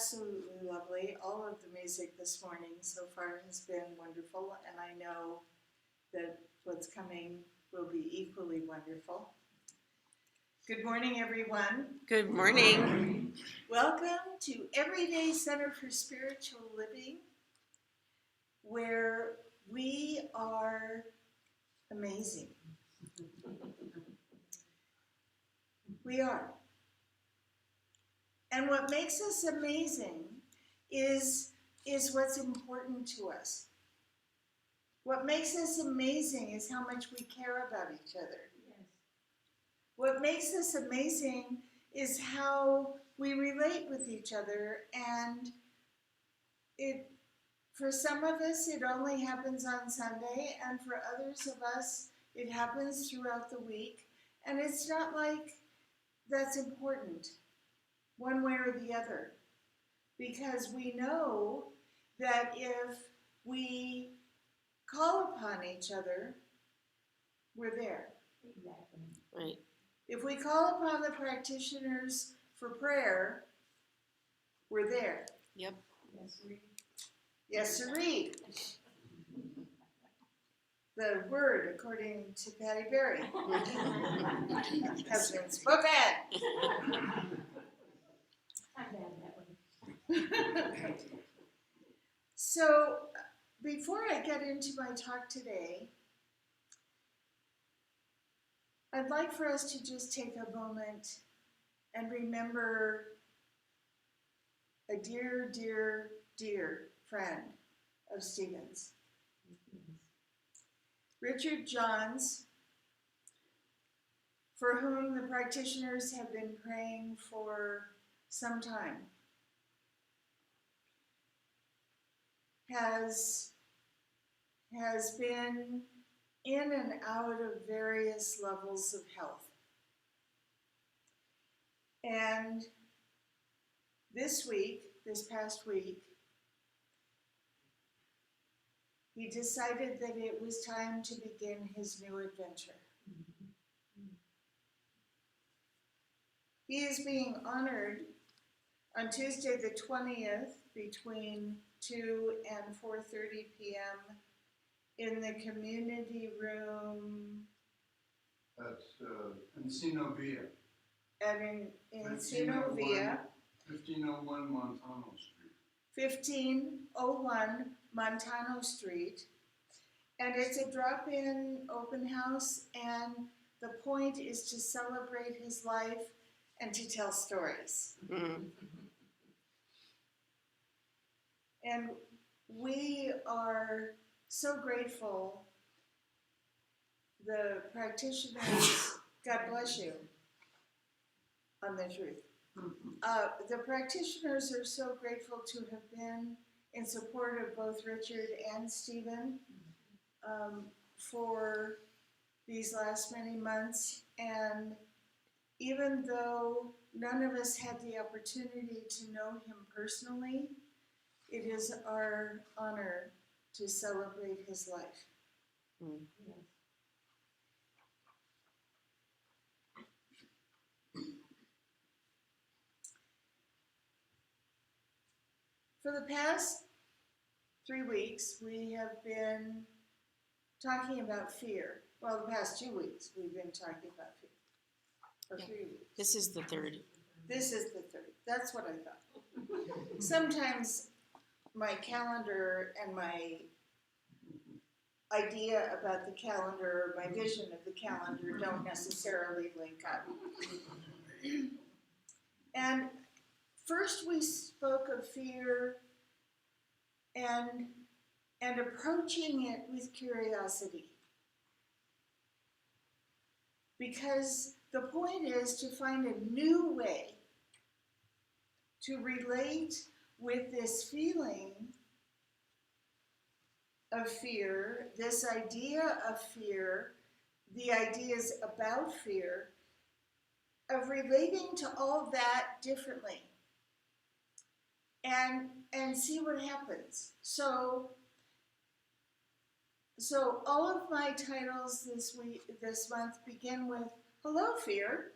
absolutely lovely. All of the music this morning so far has been wonderful, and I know that what's coming will be equally wonderful. Good morning, everyone. Good morning. Welcome to Everyday Center for Spiritual Living, where we are amazing. We are. And what makes us amazing is what's important to us. What makes us amazing is how much we care about each other. Yes. What makes us amazing is how we relate with each other, and for some of us it only happens on Sunday, and for others of us it happens throughout the week, and it's not like that's important one way or the other, because we know that if we call upon each other, we're there. Exactly. Right. If we call upon the practitioners for prayer, we're there. Yep. Yes, sirree. Yes, sirree. The word, according to Patty Berry, has been spoken. So, before I get into my talk today, I'd like for us to just take a moment and remember a dear, dear, dear friend of Stephen's. Richard Johns, for whom the practitioners have been praying for some time, has been in and out of various levels of health. And this past week, he decided that it was time to begin his new adventure. He is being honored on Tuesday the 20th between 2 and 4:30 p.m. in the community room at Encino Villa. At Encino Villa. 1501 Montano Street. 1501 Montano Street. And it's a drop-in open house, and the point is to celebrate his life and to tell stories. Mm. And we are so grateful. The practitioners, God bless you, on the truth. The practitioners are so grateful to have been in support of both Richard and Stephen for these last many months. And even though none of us had the opportunity to know him personally, it is our honor to celebrate his life. Mm. For the past 3 weeks, we have been talking about fear. Well, the past 2 weeks, we've been talking about fear. Or 3 weeks. This is the third. This is the third. That's what I thought. Sometimes my calendar and my idea about the calendar, my vision of the calendar, don't necessarily link up. And first we spoke of fear and approaching it with curiosity. Because the point is to find a new way to relate with this feeling of fear, this idea of fear, the ideas about fear, of relating to all that differently, and see what happens. So all of my titles this month begin with "Hello, fear.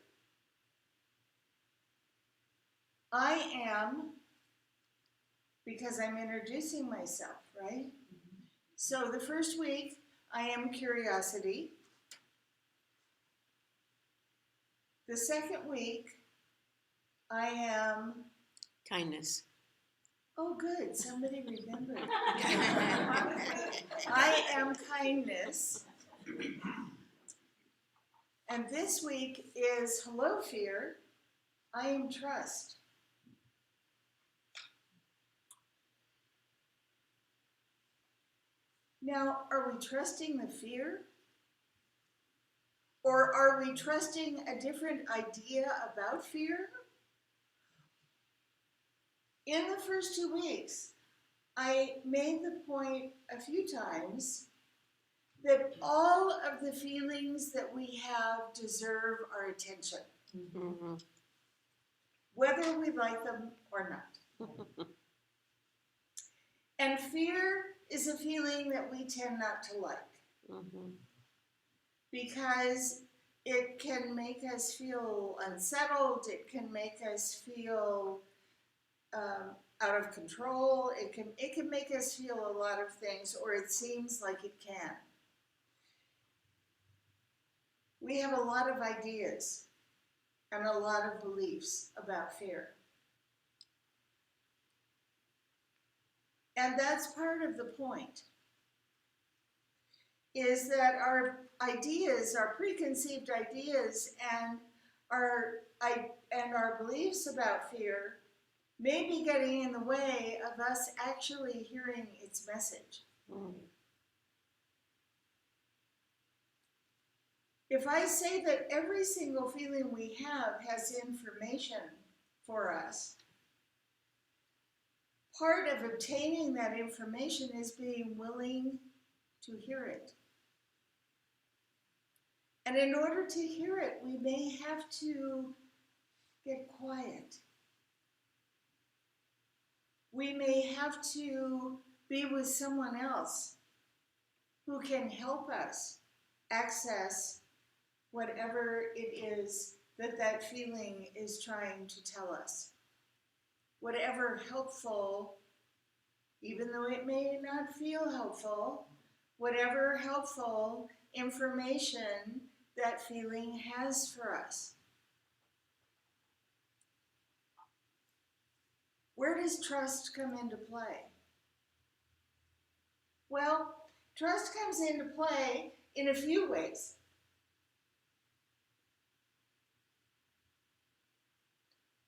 I am because I'm introducing myself, right? So the first week, I am curiosity. The second week, I am, Kindness. oh good, somebody remembered. I am kindness. And this week is hello fear, I am trust. Now, are we trusting the fear? Or are we trusting a different idea about fear? In the first 2 weeks, I made the point a few times that all of the feelings that we have deserve our attention, Mm-hmm. whether we like them or not. And fear is a feeling that we tend not to like Mm-hmm. because it can make us feel unsettled, it can make us feel out of control, it can make us feel a lot of things, or it seems like it can. We have a lot of ideas and a lot of beliefs about fear. And that's part of the point, is that our ideas, our preconceived ideas, and our beliefs about fear may be getting in the way of us actually hearing its message. Mm-hmm. If I say that every single feeling we have has information for us, part of obtaining that information is being willing to hear it. And in order to hear it, we may have to get quiet. We may have to be with someone else who can help us access whatever it is that that feeling is trying to tell us. Whatever helpful, even though it may not feel helpful, whatever helpful information that feeling has for us. Where does trust come into play? Well, trust comes into play in a few ways.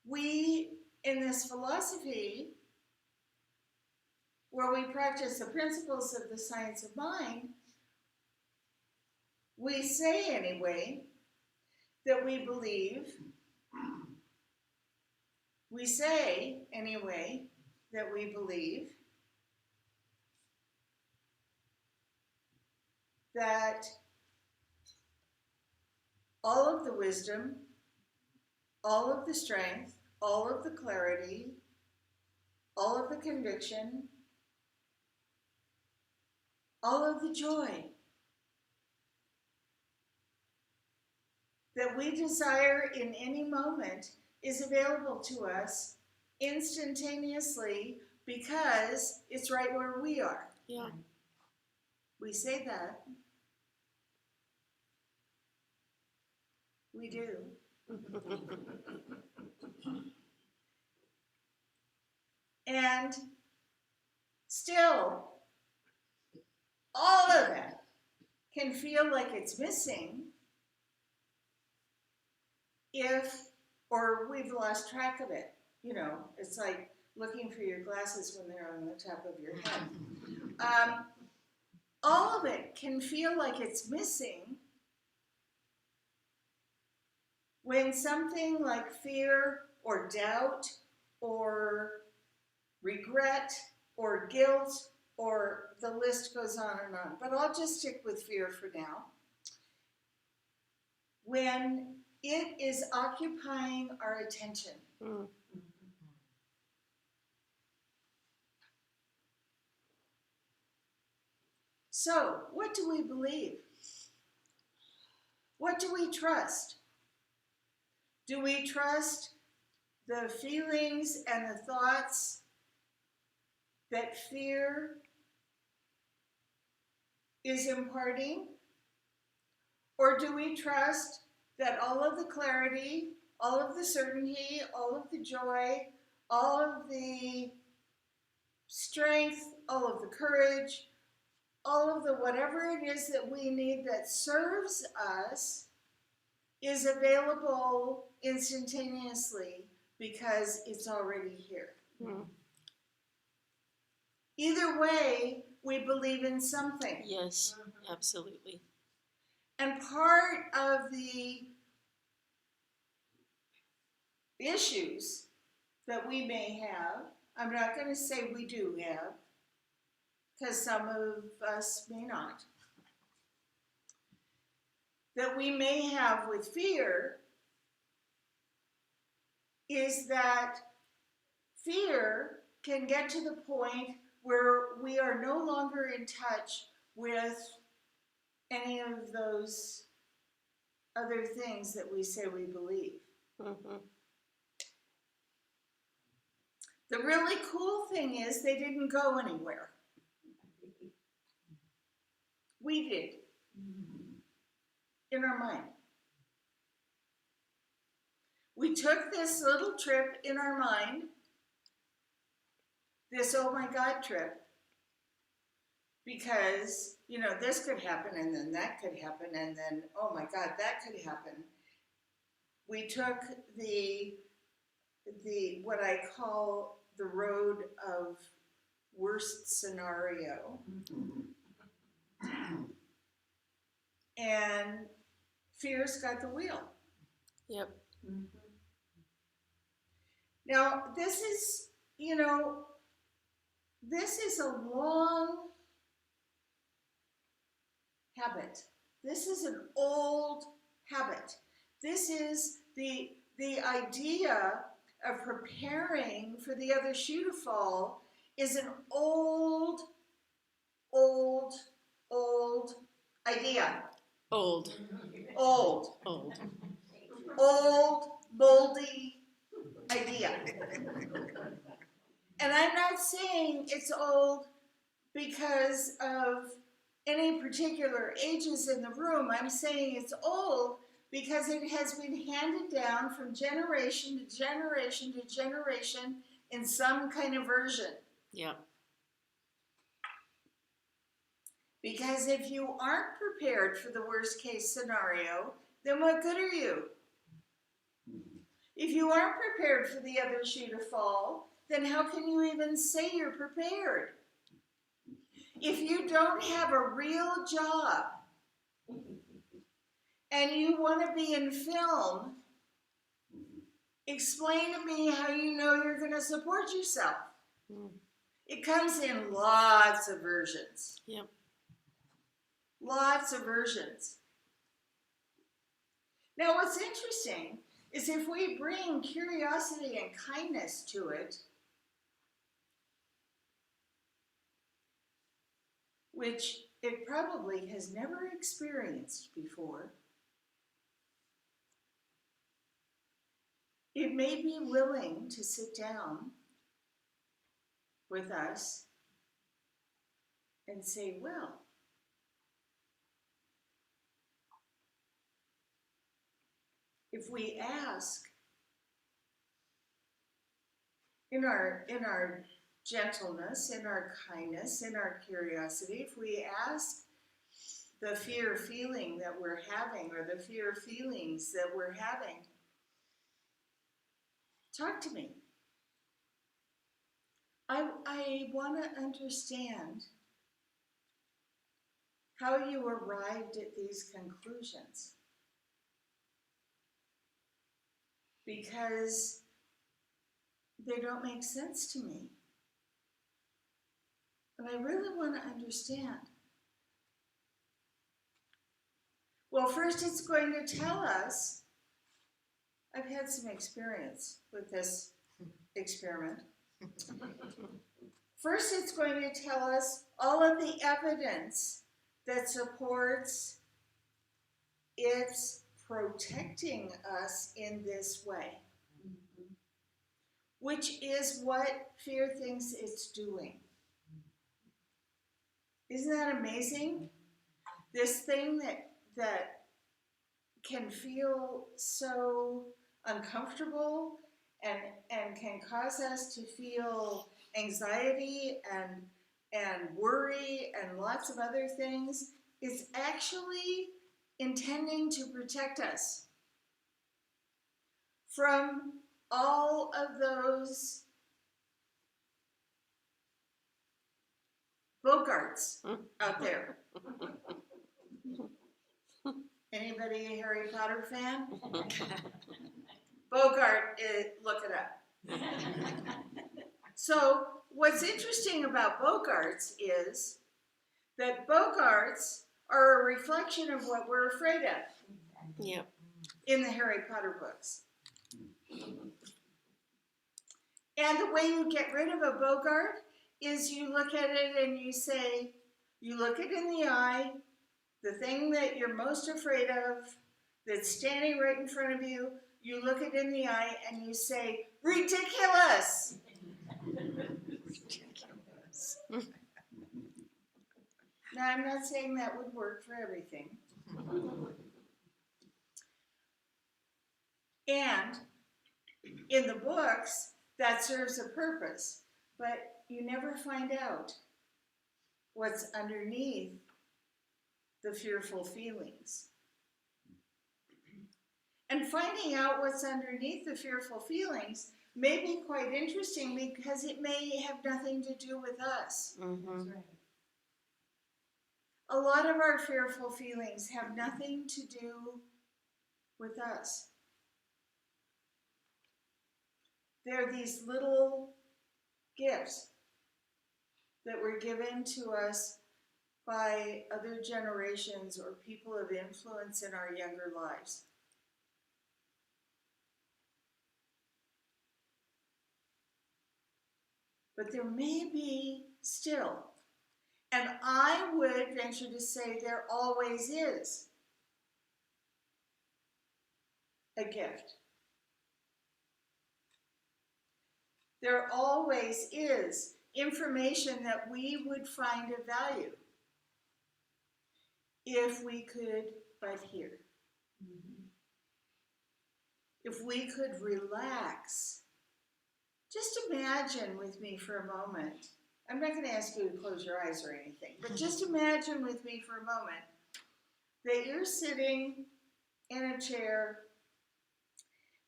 We, in this philosophy, where we practice the principles of the science of mind, we say anyway that we believe, that all of the wisdom, all of the strength, all of the clarity, all of the conviction, all of the joy that we desire in any moment is available to us instantaneously because it's right where we are. Yeah. We say that. We do. And still, all of it can feel like it's missing or we've lost track of it. You know, it's like looking for your glasses when they're on the top of your head. All of it can feel like it's missing when something like fear or doubt or regret or guilt, or the list goes on and on. But I'll just stick with fear for now. When it is occupying our attention. Mm. So, what do we believe? What do we trust? Do we trust the feelings and the thoughts that fear is imparting? Or do we trust that all of the clarity, all of the certainty, all of the joy, all of the strength, all of the courage, all of the whatever it is that we need that serves us is available instantaneously because it's already here? Mm. Either way, we believe in something. Yes, absolutely. And part of the issues that we may have, I'm not going to say we do have, because some of us may not, that we may have with fear is that fear can get to the point where we are no longer in touch with any of those other things that we say we believe. Mm-hmm. The really cool thing is they didn't go anywhere. We did. In our mind. We took this little trip in our mind, this oh my God trip, because, this could happen and then that could happen and then, oh my God, that could happen. We took the what I call the road of worst scenario, and fear's got the wheel. Yep. Now, this is a long habit. This is an old habit. This is the idea of preparing for the other shoe to fall is an old idea. Old, Old, moldy idea. And I'm not saying it's old because of any particular ages in the room. I'm saying it's old because it has been handed down from generation to generation to generation in some kind of version. Yep. Because if you aren't prepared for the worst case scenario, then what good are you? If you aren't prepared for the other shoe to fall, then how can you even say you're prepared? If you don't have a real job and you want to be in film, explain to me how you know you're going to support yourself. Mm. It comes in lots of versions. Yep. Lots of versions. Now, what's interesting is if we bring curiosity and kindness to it, which it probably has never experienced before, it may be willing to sit down with us and say, well, if we ask in our gentleness, in our kindness, in our curiosity, if we ask the fear feeling that we're having or the fear feelings that we're having, talk to me. I want to understand how you arrived at these conclusions. Because they don't make sense to me. And I really want to understand. Well, first it's going to tell us, I've had some experience with this experiment. First it's going to tell us all of the evidence that supports its protecting us in this way, which is what fear thinks it's doing. Isn't that amazing? This thing that can feel so uncomfortable and can cause us to feel anxiety and worry and lots of other things is actually intending to protect us from all of those bogarts out there. Anybody a Harry Potter fan? Bogart, look it up. So what's interesting about bogarts is that bogarts are a reflection of what we're afraid of Yep. in the Harry Potter books. And the way you get rid of a bogart is you look at it and you say, you look it in the eye, the thing that you're most afraid of that's standing right in front of you, you look it in the eye and you say, ridiculous! Ridiculous. Now, I'm not saying that would work for everything. And in the books, that serves a purpose, but you never find out what's underneath the fearful feelings. And finding out what's underneath the fearful feelings may be quite interesting because it may have nothing to do with us. Mm-hmm. A lot of our fearful feelings have nothing to do with us. They're these little gifts that were given to us by other generations or people of influence in our younger lives. But there may be still, and I would venture to say there always is, a gift. There always is information that we would find of value if we could but hear. If we could relax. Just imagine with me for a moment. I'm not going to ask you to close your eyes or anything, but just imagine with me for a moment that you're sitting in a chair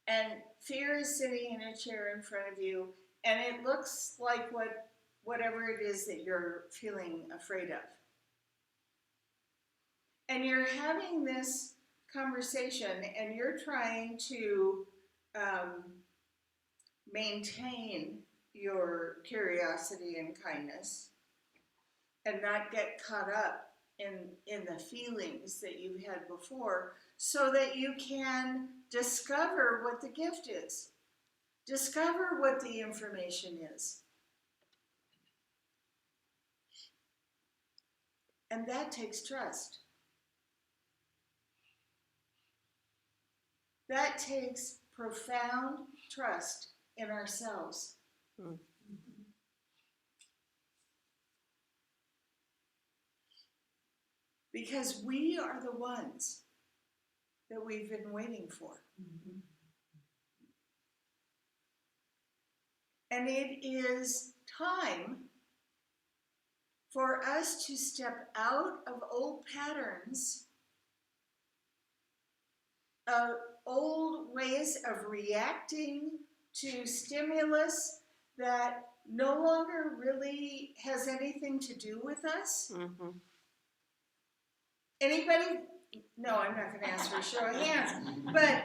and fear is sitting in a chair in front of you, and it looks like whatever it is that you're feeling afraid of. And you're having this conversation and you're trying to maintain your curiosity and kindness and not get caught up in the feelings that you've had before so that you can discover what the gift is. Discover what the information is. And that takes trust. That takes profound trust in ourselves. Mm. Because we are the ones that we've been waiting for. Mm-hmm. And it is time for us to step out of old patterns, of old ways of reacting to stimulus that no longer really has anything to do with us. Mm-hmm. Anybody? No, I'm not going to ask for a show of hands. But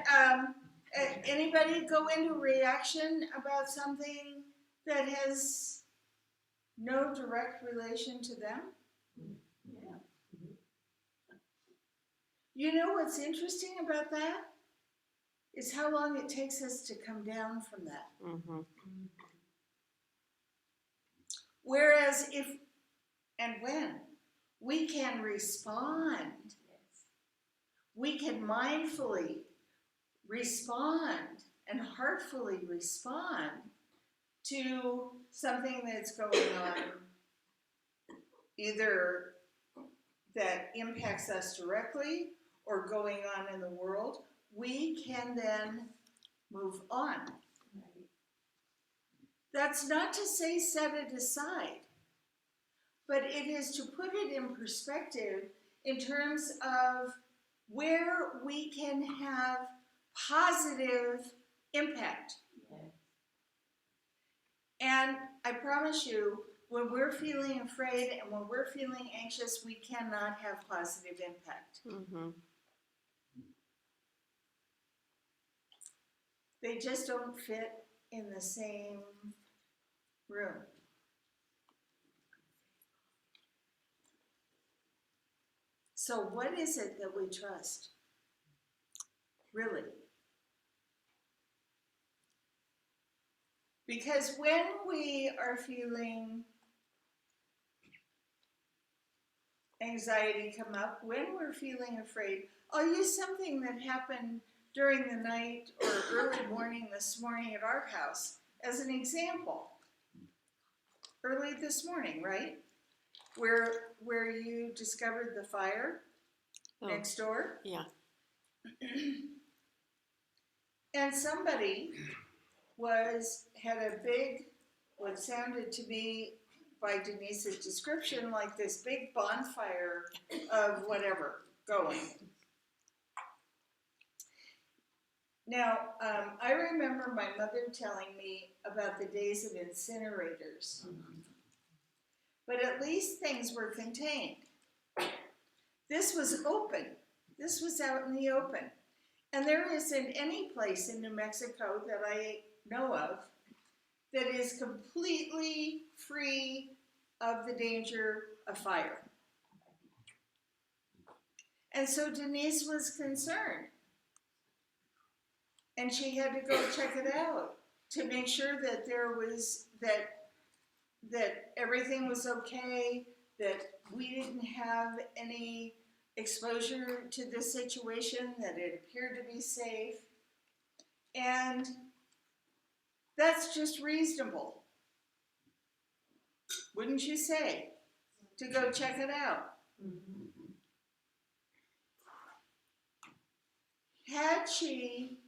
anybody go into reaction about something that has no direct relation to them? Yeah. You know what's interesting about that? Is how long it takes us to come down from that. Mm-hmm. Whereas if and when we can respond, we can mindfully respond and heartfully respond to something that's going on either that impacts us directly or going on in the world, we can then move on. That's not to say set it aside, but it is to put it in perspective in terms of where we can have positive impact. And I promise you, when we're feeling afraid and when we're feeling anxious, we cannot have positive impact. Mm-hmm. They just don't fit in the same room. So what is it that we trust? Really? Because when we are feeling anxiety come up, when we're feeling afraid, I'll use something that happened during the night or early morning this morning at our house as an example. Early this morning, right? Where you discovered the fire next door. Yeah. And somebody had a big, what sounded to me by Denise's description, like this big bonfire of whatever going. Now, I remember my mother telling me about the days of incinerators, but at least things were contained. This was open. This was out in the open. And there isn't any place in New Mexico that I know of that is completely free of the danger of fire. And so Denise was concerned. And she had to go check it out to make sure that that everything was okay, that we didn't have any exposure to this situation, that it appeared to be safe. And that's just reasonable, wouldn't you say, to go check it out? Had she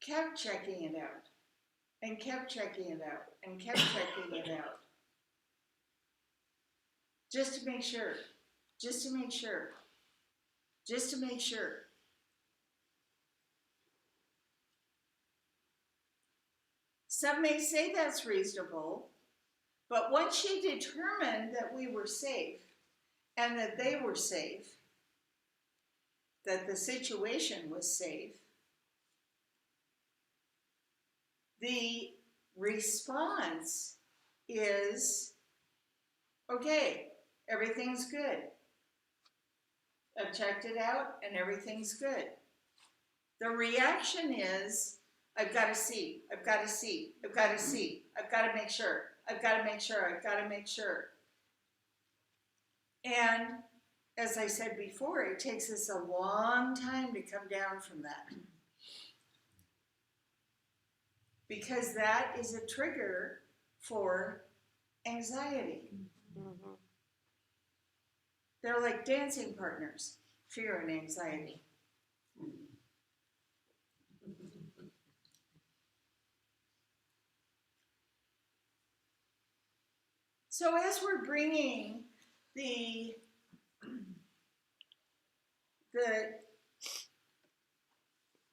kept checking it out, and kept checking it out, and kept checking it out, just to make sure, just to make sure, just to make sure. Some may say that's reasonable, but once she determined that we were safe and that they were safe, that the situation was safe, the response is, okay, everything's good. I've checked it out and everything's good. The reaction is, I've got to see, I've got to see, I've got to see, I've got to make sure, I've got to make sure, I've got to make sure. And as I said before, it takes us a long time to come down from that. Because that is a trigger for anxiety. Mm-hmm. They're like dancing partners, fear and anxiety. So as we're bringing the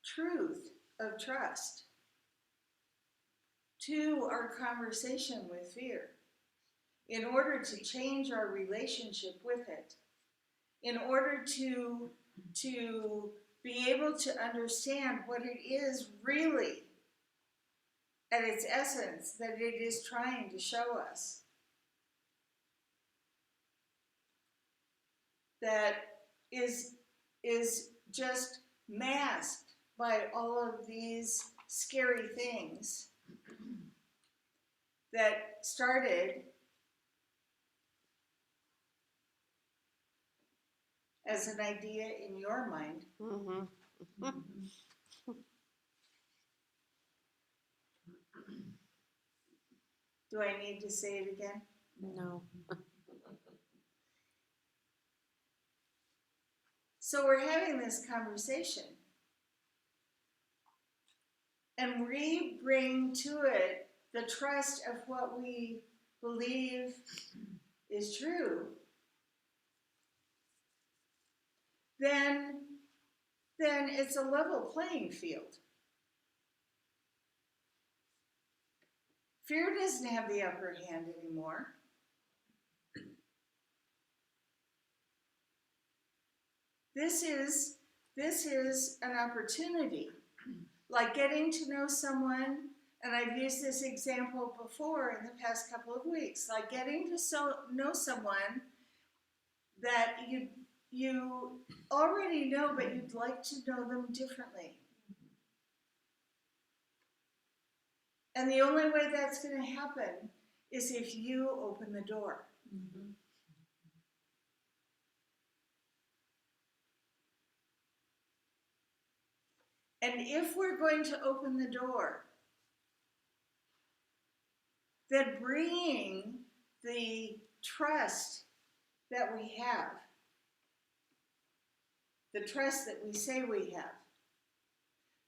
truth of trust to our conversation with fear, in order to change our relationship with it, in order to be able to understand what it is really at its essence that it is trying to show us. That is just masked by all of these scary things that started as an idea in your mind. Mm-hmm. Do I need to say it again? No. So we're having this conversation. And we bring to it the trust of what we believe is true. Then it's a level playing field. Fear doesn't have the upper hand anymore. This is an opportunity, like getting to know someone, and I've used this example before in the past couple of weeks, like getting to know someone that you already know, but you'd like to know them differently. And the only way that's going to happen is if you open the door. Mm-hmm. And if we're going to open the door, then bringing the trust that we have, the trust that we say we have,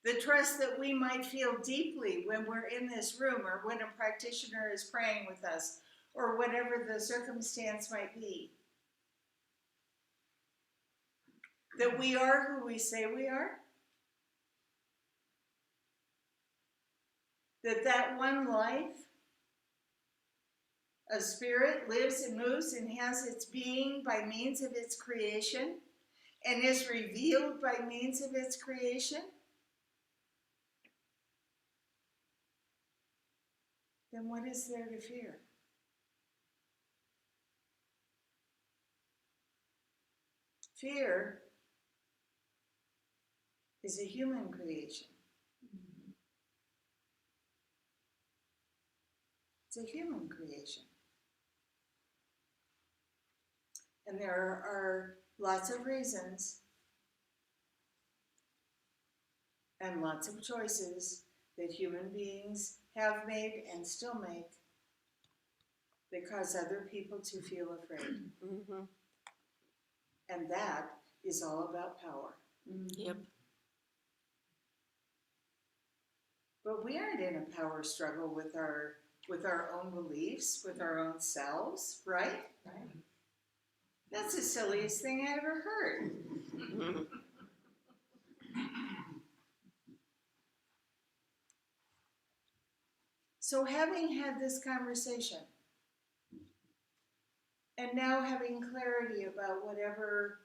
the trust that we might feel deeply when we're in this room or when a practitioner is praying with us or whatever the circumstance might be, that we are who we say we are, that one life, a spirit, lives and moves and has its being by means of its creation and is revealed by means of its creation, then what is there to fear? Fear is a human creation. It's a human creation. And there are lots of reasons and lots of choices that human beings have made and still make that cause other people to feel afraid. Mm-hmm. And that is all about power. Yep. But we aren't in a power struggle with our own beliefs, with our own selves, right? Right. That's the silliest thing I ever heard. Mm-hmm. So having had this conversation, and now having clarity about whatever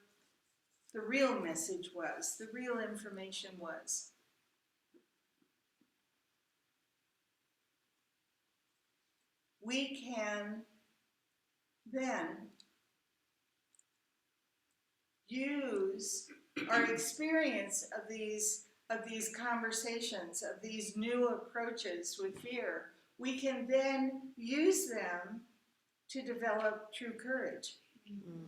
the real message was, the real information was, we can then use our experience of these conversations, of these new approaches with fear. We can then use them to develop true courage. Mm-hmm.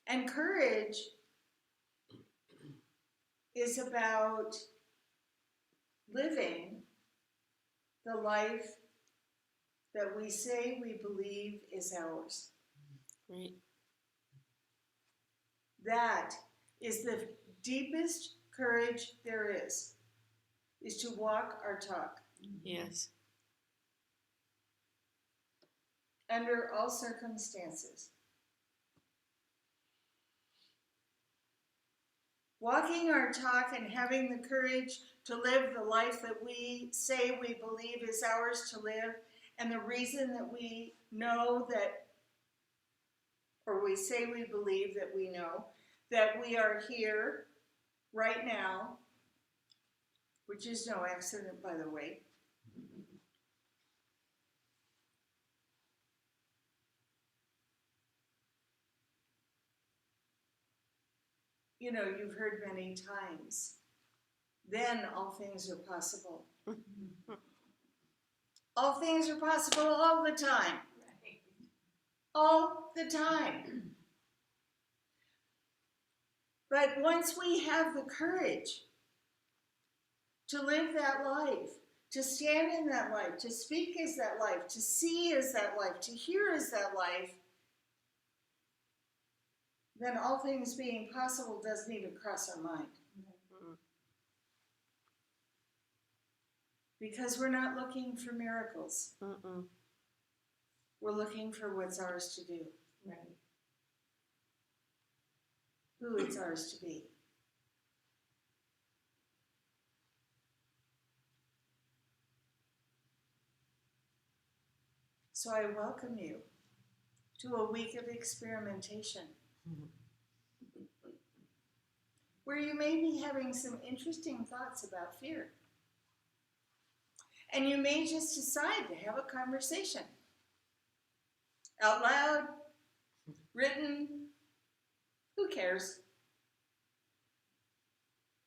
And courage is about living the life that we say we believe is ours. Right. That is the deepest courage there is to walk our talk Yes. under all circumstances. Walking our talk and having the courage to live the life that we say we believe is ours to live, and the reason that we know that, or we say we believe that we know, that we are here right now, which is no accident, by the way. You know, you've heard many times, then all things are possible. All things are possible all the time. Right. All the time. But once we have the courage to live that life, to stand in that life, to speak as that life, to see as that life, to hear as that life, then all things being possible doesn't even cross our mind. Mm. Because we're not looking for miracles. Mm-mm. We're looking for what's ours to do, Right. who it's ours to be. So I welcome you to a week of experimentation where you may be having some interesting thoughts about fear. And you may just decide to have a conversation out loud, written, who cares?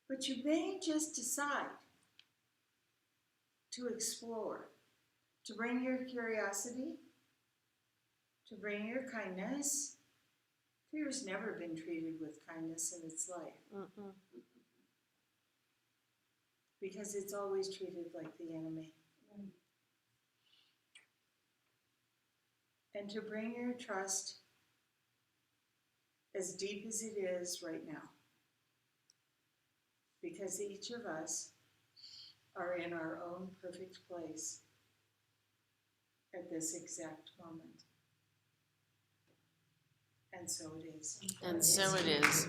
But you may just decide to explore, to bring your curiosity, to bring your kindness. Fear's never been treated with kindness in its life Mm-mm. because it's always treated like the enemy. And to bring your trust as deep as it is right now. Because each of us are in our own perfect place at this exact moment. And so it is. And so it is.